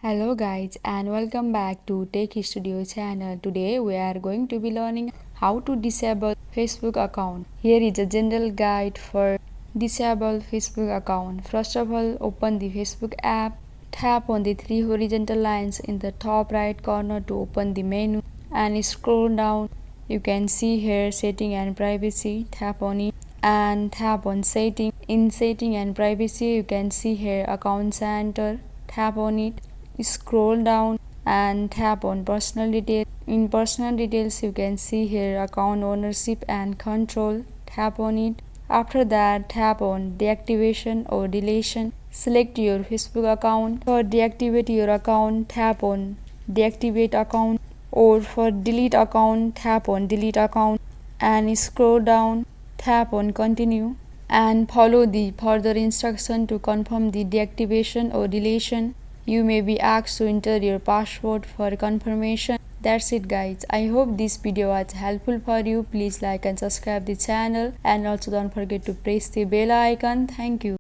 Hello guys and welcome back to Tech Studio channel. Today we are going to be learning how to disable Facebook account. Here is a general guide for disable Facebook account. First of all, open the Facebook app. Tap on the three horizontal lines in the top right corner to open the menu and scroll down. You can see here setting and privacy. Tap on it and tap on setting. In setting and privacy you can see here account center. Tap on it. Scroll down and tap on personal details. In personal details you can see here account ownership and control. Tap on it. After that, tap on deactivation or deletion. Select your Facebook account. For deactivate your account, tap on deactivate account, or for delete account, tap on delete account and scroll down. Tap on continue and follow the further instruction to confirm the deactivation or deletion. You may be asked to enter your password for confirmation. That's it guys. I hope this video was helpful for you. Please like and subscribe the channel and also don't forget to press the bell icon. Thank you.